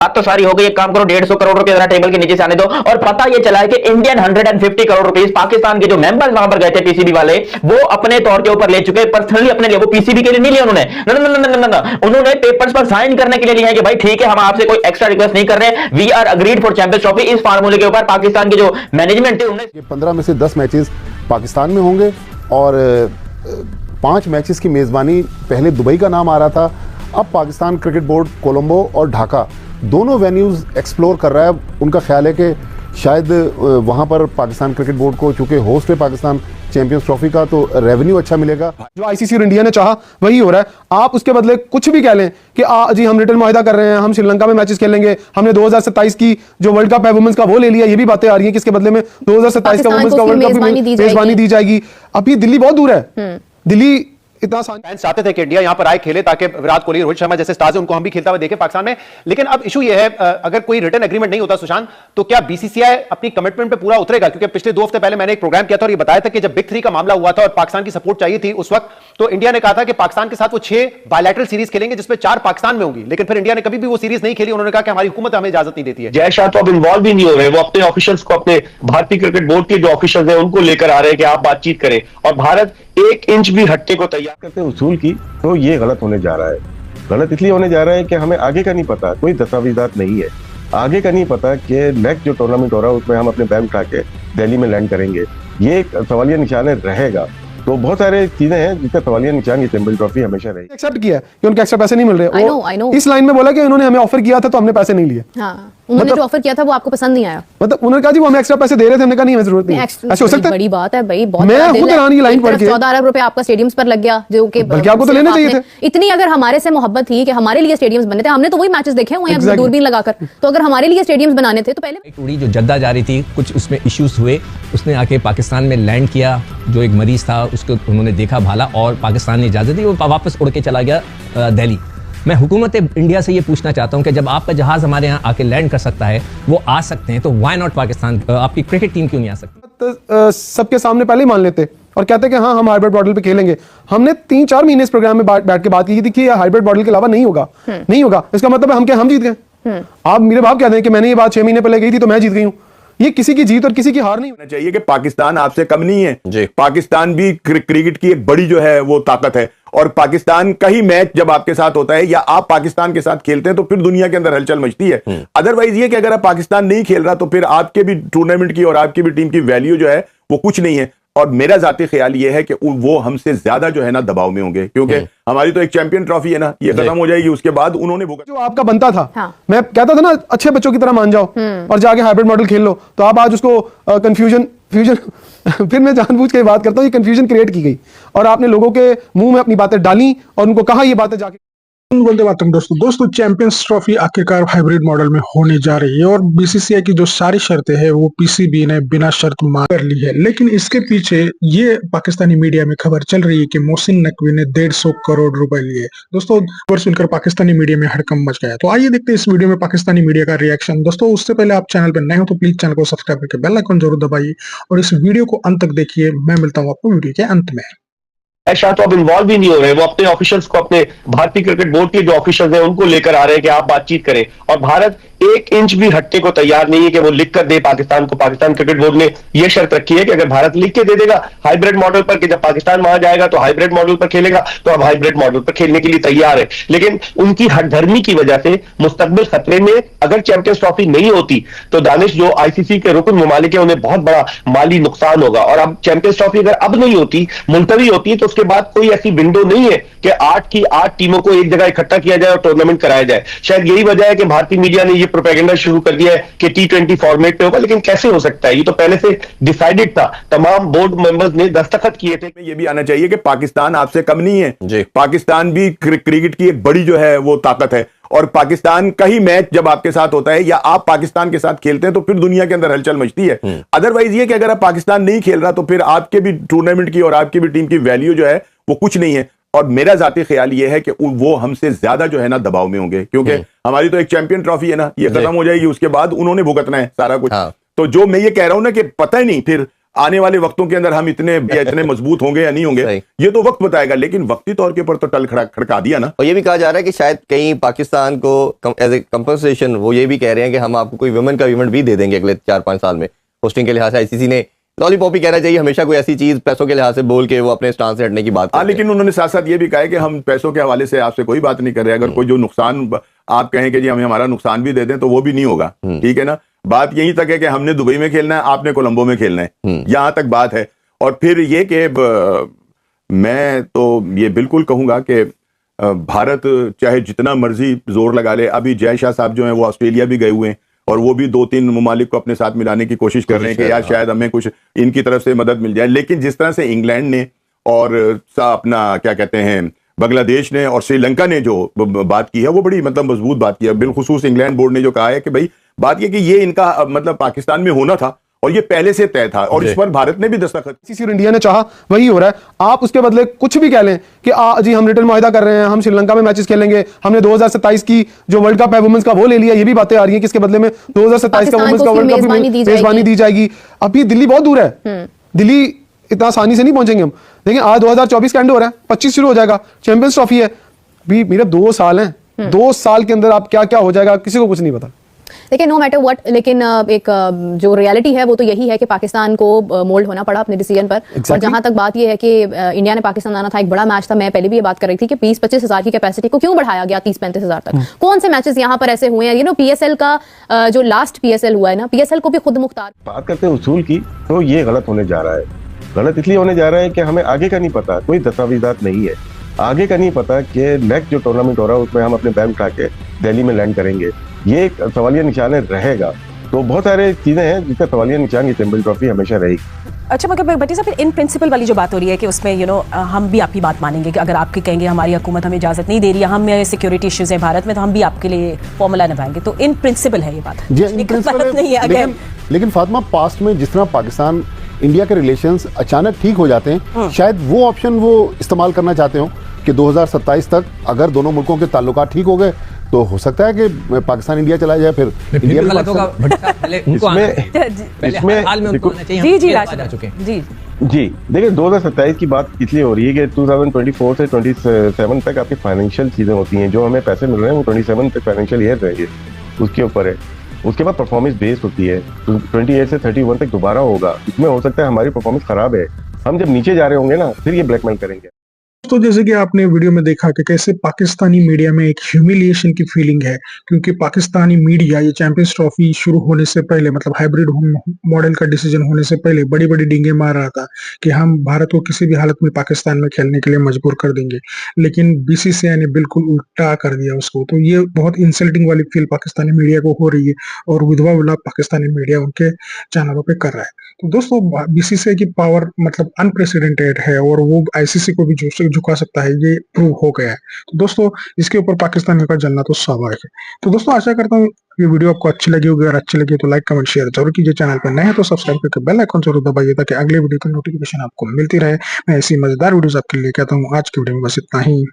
बात तो सारी हो गई। एक काम करो, 150 करोड़ रुपए जरा टेबल के नीचे से आने दो। और पता ये चला है कि इंडियन 150 करोड़ रुपीस पाकिस्तान के जो मेंबर्स वहां पर गए थे पीसीबी वाले, वो अपने तौर के ऊपर ले चुके, पर्सनली अपने लिए। वो पीसीबी के लिए नहीं लिया उन्होंने, उन्होंने पेपर्स पर साइन करने के लिए लिया है कि भाई ठीक है, हम आपसे कोई एक्स्ट्रा रिक्वेस्ट नहीं कर रहे, we are agreed for Champions Trophy. इस फार्मूले के ऊपर पाकिस्तान के जो मैनेजमेंट थे उन्होंने 15 में से 10 मैचेस पाकिस्तान में होंगे और 5 मैचेस की मेज़बानी पहले दुबई का नाम आ रहा था, अब पाकिस्तान क्रिकेट बोर्ड कोलंबो और ढाका दोनों वेन्यूज़ एक्सप्लोर कर रहा है। उनका ख्याल है कि शायद वहाँ पर पाकिस्तान क्रिकेट बोर्ड को, चूँकि होस्ट है पाकिस्तान चैंपियंस ट्रॉफी का, तो रेवेन्यू अच्छा मिलेगा। जो आईसीसी और इंडिया ने चाहा वही हो रहा है। आप उसके बदले कुछ भी कह लें कि जी हम रिटर्न मुआहदा कर रहे हैं, हम श्रीलंका में मैचेस खेलेंगे, हमने 2027 की जो वर्ल्ड कप है वुमेन्स का वो ले लिया, ये भी बातें आ रही है कि इसके बदले में 2027 का वुमेन्स का वर्ल्ड कप मेजबानी दी जाएगी। अभी दिल्ली बहुत दूर है, दिल्ली इतना फैंस चाहते थे कि इंडिया यहां पर आए, खेले, ताकि विराट कोहली, रोहित शर्मा जैसे स्टार्स हैं उनको हम भी खेलता हुआ देखें पाकिस्तान में। लेकिन अब इशू ये है, अगर कोई रिटर्न एग्रीमेंट नहीं होता सुशांत, तो क्या बीसीसीआई अपनी कमिटमेंट पे पूरा उतरेगा? क्योंकि पिछले 2 हफ्ते पहले मैंने एक प्रोग्राम किया था और ये बताया था कि जब बिग 3 का मामला हुआ था और पाकिस्तान की सपोर्ट चाहिए थी उस वक्त, तो इंडिया ने कहा था कि पाकिस्तान के साथ वो 6 बायलैटरल सीरीज खेलेंगे जिसमें 4 पाकिस्तान में होंगी। लेकिन फिर इंडिया ने कभी भी वो सीरीज नहीं खेली। उन्होंने कहा कि हमारी हुकूमत हमें इजाजत नहीं देती है। जय शाह तो अब इन्वॉल्व भी नहीं हो रहे, वो अपने ऑफिशियल्स को, अपने भारतीय क्रिकेट बोर्ड के जो ऑफिशियल्स हैं उनको लेकर आ रहे हैं कि आप बातचीत करें, और भारत 1 इंच भी हटने को तैयार करते उसूल की, तो ये गलत होने जा रहा है। गलत इसलिए होने जा रहा है कि हमें आगे का नहीं पता, कोई दस्तावेजात नहीं है, आगे का नहीं पता कि नेक्स्ट जो टूर्नामेंट हो रहा है उसमें हम अपने बैग उठा के दिल्ली में लैंड करेंगे, ये एक सवालिया निशान रहेगा। तो बहुत सारे चीजें हैं जिसका सवालिया निशान ये चैंपियंस ट्रॉफी हमेशा रहेगी। एक्सेप्ट किया कि उनके एक्स्ट्रा पैसे नहीं मिल रहे। I know. इस लाइन में बोला कि उन्होंने हमें ऑफर किया था तो हमने पैसे नहीं लिए। हाँ, उन्होंने जो ऑफर किया था वो आपको पसंद नहीं आया। मतलब उन्होंने कहा जी वो हमें एक्स्ट्रा पैसे दे रहे थे, हमने कहा नहीं हमें जरूरत नहीं है। ऐसे हो सकता है? बड़ी बात है भाई, बहुत मैं खुद हैरान की लाइन पढ़ के 14 अरब रुपए आपका स्टेडियम्स पर लग गया, जो कि बल्कि आपको तो लेने चाहिए थे। इतनी अगर हमारे से मोहब्बत थी कि हमारे लिए स्टेडियम्स बने थे, हमने तो वही मैचेस देखे हुए हैं दूरबीन लगाकर, तो अगर हमारे लिए स्टेडियम्स बनाने थे तो पहले एक उड़ी जो जद्दा जा रही थी, कुछ उसमें इश्यूज हुए, उसने आके पाकिस्तान में लैंड किया। जो एक मरीज था उसको उन्होंने देखा भाला, और पाकिस्तान ने इजाजत दी, वो वापस उड़ के चला गया दिल्ली। मैं हुकूमत इंडिया से ये पूछना चाहता हूं कि जब आपका जहाज हमारे यहाँ आके लैंड कर सकता है, वो आ सकते हैं, तो व्हाई नॉट पाकिस्तान, आपकी क्रिकेट टीम क्यों नहीं आ सकती? तो सबके सामने पहले ही मान लेते और कहते कि हाँ हम हाइब्रिड मॉडल पे खेलेंगे। हमने 3-4 महीने इस प्रोग्राम में बैठ के बात की थी कि हाइब्रिड मॉडल के अलावा नहीं होगा, नहीं होगा। इसका मतलब है हम जीत गए। आप मेरे बाप कहते हैं कि मैंने ये बात 6 महीने पहले कही थी तो मैं जीत गई हूँ। ये किसी की जीत और किसी की हार नहीं होना चाहिए कि पाकिस्तान आपसे कम नहीं है। पाकिस्तान भी क्रिकेट की एक बड़ी जो है वो ताकत है, और पाकिस्तान का ही मैच जब आपके साथ होता है या आप पाकिस्तान के साथ खेलते हैं तो फिर दुनिया के अंदर हलचल मचती है। अदरवाइज ये कि अगर आप पाकिस्तान नहीं खेल रहा तो फिर आपके भी टूर्नामेंट की और आपकी भी टीम की वैल्यू जो है वो कुछ नहीं है। और मेरा जाती ख्याल ये है कि वो हमसे ज्यादा जो है ना दबाव में होंगे, क्योंकि हमारी तो एक चैंपियन ट्रॉफी है ना, ये खत्म हो जाएगी, उसके बाद उन्होंने जो आपका बनता था। हाँ। मैं कहता था ना अच्छे बच्चों की तरह मान जाओ और जाके हाइब्रिड मॉडल खेल लो, तो आप आज उसको कंफ्यूजन फिर मैं जानबूझ के बात करता हूँ, ये कंफ्यूजन क्रिएट की गई और आपने लोगों के मुंह में अपनी बातें डाली और उनको कहा ये बातें जाके। वंदे मातरम दोस्तों चैंपियंस ट्रॉफी आखिरकार हाइब्रिड मॉडल में होने जा रही है और बीसीसीआई की जो सारी शर्तें हैं वो पीसीबी ने बिना शर्त मान कर ली है। लेकिन इसके पीछे ये पाकिस्तानी मीडिया में खबर चल रही है कि मोहसिन नकवी ने 150 करोड़ रुपए लिए। दोस्तों खबर सुनकर पाकिस्तानी मीडिया में हड़कंप मच गया। तो आइए देखते हैं इस वीडियो में पाकिस्तानी मीडिया का रिएक्शन। दोस्तों उससे पहले आप चैनल पर नए हो तो प्लीज चैनल को सब्सक्राइब करके बेल आइकन जरूर दबाइए और इस वीडियो को अंत तक देखिए। मैं मिलता हूँ आपको वीडियो के अंत में। शाह तो अब इन्वॉल्व भी नहीं हो रहे, वो अपने ऑफिशियल्स को, अपने भारतीय क्रिकेट बोर्ड के जो ऑफिशियल्स हैं उनको लेकर आ रहे हैं कि आप बातचीत करें, और भारत 1 इंच भी हटने को तैयार नहीं है कि वो लिख कर दे पाकिस्तान को। पाकिस्तान क्रिकेट बोर्ड ने यह शर्त रखी है कि अगर भारत लिख के दे देगा हाइब्रिड मॉडल पर कि जब पाकिस्तान वहां जाएगा तो हाइब्रिड मॉडल पर खेलेगा, तो अब हाइब्रिड मॉडल पर खेलने के लिए तैयार है। लेकिन उनकी हठधर्मी की वजह से मुस्तकबिल खतरे में, अगर चैंपियंस ट्रॉफी नहीं होती तो दानिश जो आईसीसी के रुकन ममालिक है उन्हें बहुत बड़ा माली नुकसान होगा। और अब चैंपियंस ट्रॉफी अगर अब नहीं होती, मुलतवी होती है, तो उसके बाद कोई ऐसी विंडो नहीं है कि 8 की 8 टीमों को एक जगह इकट्ठा किया जाए और टूर्नामेंट कराया जाए। शायद यही वजह है कि भारतीय मीडिया ने यह प्रोपेगेंडा शुरू कर दिया है कि T20 फॉर्मेट पे होगा। लेकिन कैसे हो सकता है? ये तो पहले से डिसाइडेड था, तमाम बोर्ड मेंबर्स ने दस्तखत किए थे। ये भी आना चाहिए कि पाकिस्तान आपसे कम नहीं है। पाकिस्तान भी क्रिकेट की एक बड़ी जो है वो ताकत है, और पाकिस्तान का ही मैच जब आपके साथ होता है या आप पाकिस्तान के साथ खेलते हैं तो फिर दुनिया के अंदर हलचल मचती है। अदरवाइज ये कि अगर आप पाकिस्तान नहीं खेल रहा तो फिर आपके भी टूर्नामेंट की और आपकी भी टीम की वैल्यू जो है वो कुछ नहीं है। और मेरा जाती ख्याल ये है कि वो हमसे ज्यादा जो है ना दबाव में होंगे, क्योंकि हमारी तो एक चैंपियन ट्रॉफी है ना, ये खत्म हो जाएगी, उसके बाद उन्होंने भुगतना है सारा कुछ। तो जो मैं ये कह रहा हूं ना कि पता ही नहीं फिर आने वाले वक्तों के अंदर हम इतने मजबूत होंगे या नहीं होंगे, ये तो वक्त बताएगा, लेकिन वक्ती तौर के ऊपर तो टल खड़का दिया ना। और ये भी कहा जा रहा है कि शायद कहीं पाकिस्तान को एज ए कंपनसेशन वो ये भी कह रहे हैं कि हम आपको कोई वुमेन का इवेंट भी दे देंगे अगले 4-5 साल में। होस्टिंग के लिहाज से आईसीसी ने लॉलीपॉप ही कहना चाहिए, हमेशा कोई ऐसी चीज पैसों के लिहाज से बोल के वो अपने स्टांस से हटने की बात हाँ, लेकिन उन्होंने साथ साथ ये भी कहा है कि हम पैसों के हवाले से आपसे कोई बात नहीं कर रहे, अगर कोई जो नुकसान आप कहें कि जी हमें हमारा नुकसान भी दे दें तो वो भी नहीं होगा, ठीक है ना। बात यहीं तक है कि हमने दुबई में खेलना है, आपने कोलंबो में खेलना है, यहां तक बात है। और फिर ये कि मैं तो ये बिल्कुल कहूंगा कि भारत चाहे जितना मर्जी जोर लगा ले, अभी जय शाह साहब जो हैं वो ऑस्ट्रेलिया भी गए हुए हैं और वो भी 2-3 ममालिक को अपने साथ मिलाने की कोशिश कर रहे हैं कि यार शायद हमें कुछ इनकी तरफ से मदद मिल जाए। लेकिन जिस तरह से इंग्लैंड ने और अपना क्या कहते हैं बांग्लादेश ने और श्रीलंका ने जो बात की है वो बड़ी मतलब मजबूत बात की है। बिलखुसूस इंग्लैंड बोर्ड ने जो कहा है कि भाई बात ये कि ये इनका मतलब पाकिस्तान में होना था और ये पहले से तय था और इस पर भारत ने भी दस्तखत। आईसीसी और इंडिया ने चाहा वही हो रहा है। आप उसके बदले कुछ भी कह लें कि जी हम रिटर्न मुआहिदा कर रहे हैं, हम श्रीलंका में मैचेस खेलेंगे, हमने 2027 की जो वर्ल्ड कप है वुमेन्स का वो ले लिया, ये भी बातें आ रही हैं कि इसके बदले में 2027 का वुमेन्स का वर्ल्ड कप भी मेजबानी दी जाएगी। अभी दिल्ली बहुत दूर है, दिल्ली इतना आसानी से नहीं पहुंचेंगे हम। देखिए आज 2024 का एंड हो रहा है, 25 शुरू हो जाएगा, चैंपियंस ट्रॉफी है, अभी मेरे 2 साल हैं, 2 साल के अंदर आप क्या क्या हो जाएगा किसी को कुछ नहीं पता। लेकिन नो मैटर व्हाट, लेकिन एक जो रियलिटी है वो तो यही है कि पाकिस्तान को मोल्ड होना पड़ा अपने डिसीजन पर। और जहां तक बात ये है कि इंडिया ने पाकिस्तान आना था, एक बड़ा मैच था, मैं पहले भी ये बात कर रही थी कि 20-25 हज़ार की कैपेसिटी को क्यों बढ़ाया गया 30-35 हज़ार तक। कौन से मैचेस यहाँ पर ऐसे हुए हैं, PSL का जो लास्ट PSL हुआ है ना, PSL को भी खुद मुख्तार बात करते हैं उसूल की, तो ये गलत होने जा रहा है। गलत इसलिए होने जा रहा है कि हमें आगे का नहीं पता, कोई दस्तावेजात नहीं है, आगे का नहीं पता कि नेक्स्ट जो टूर्नामेंट हो रहा है उसमें हम अपने बैग उठा के दिल्ली में लैंड करेंगे, ये एक सवालिया निशान रहेगा। तो बहुत सारे चीजें हैं जिसका सवालिया निशान ये चैंपियंस ट्रॉफी हमेशा रहेगी। अच्छा, मगर भट्टी साहब इन प्रिंसिपल वाली जो बात हो रही है कि उसमें हम भी आपकी बात मानेंगे कि अगर आपके कहेंगे हमारी हुकूमत हमें इजाजत नहीं दे रही है, हमें सिक्योरिटी इश्यूज हैं भारत में, तो हम भी आपके लिए फॉर्मूला निभाएंगे, तो इन प्रिंसिपल है ये बात नहीं है। लेकिन फातिमा, पास्ट में जिस तरह पाकिस्तान इंडिया के रिलेशंस अचानक ठीक हो जाते हैं, शायद वो ऑप्शन वो इस्तेमाल करना चाहते हो कि 2027 तक अगर दोनों मुल्कों के ताल्लुकात ठीक हो गए तो हो सकता है कि पाकिस्तान इंडिया चला जाए, फिर इंडिया जी देखिए 2027 की बात इसलिए हो रही है कि 2024 से 27 तक आपकी फाइनेंशियल चीजें होती हैं, जो हमें पैसे मिल रहे हैं वो 27 तक फाइनेंशियल ईयर रहेंगे, उसके ऊपर है। उसके बाद परफॉर्मेंस बेस्ड होती है, तो 28 से 31 तक दोबारा होगा, इसमें हो सकता है हमारी परफॉर्मेंस खराब है, हम जब नीचे जा रहे होंगे ना फिर ये ब्लैकमेल करेंगे। तो जैसे कि आपने वीडियो में देखा कि कैसे पाकिस्तानी मीडिया में एक ह्यूमिलिएशन की फीलिंग है, क्योंकि पाकिस्तानी मीडिया ये चैंपियंस ट्रॉफी शुरू होने से पहले, मतलब हाइब्रिड मॉडल का डिसीजन होने से पहले बड़ी बड़ी डींगे मार रहा था कि हम भारत को किसी भी हालत में पाकिस्तान में खेलने के लिए मजबूर कर देंगे, लेकिन बीसीसीआई ने बिल्कुल उल्टा कर दिया उसको। तो ये बहुत इंसल्टिंग वाली फील पाकिस्तानी मीडिया को हो रही है और विधवा विलाप पाकिस्तानी मीडिया उनके चैनलों पर कर रहा है। तो दोस्तों बीसीसीआई की पावर मतलब अनप्रेसिडेंटेड है और वो आईसीसी को भी झुका सकता है, ये प्रूव हो गया है। तो दोस्तों इसके ऊपर पाकिस्तान का जलना तो स्वाभाविक है। तो दोस्तों आशा करता हूँ ये वीडियो आपको अच्छी लगी होगी, अगर अच्छी लगी तो लाइक कमेंट शेयर जरूर कीजिए, चैनल पर नए हैं तो सब्सक्राइब करके बेल आइकन जरूर दबाइए ताकि अगले वीडियो की नोटिफिकेशन आपको मिलती रहे। मैं ऐसी मजेदार वीडियोस आपके लिए कहता हूँ। आज की वीडियो में बस इतना ही।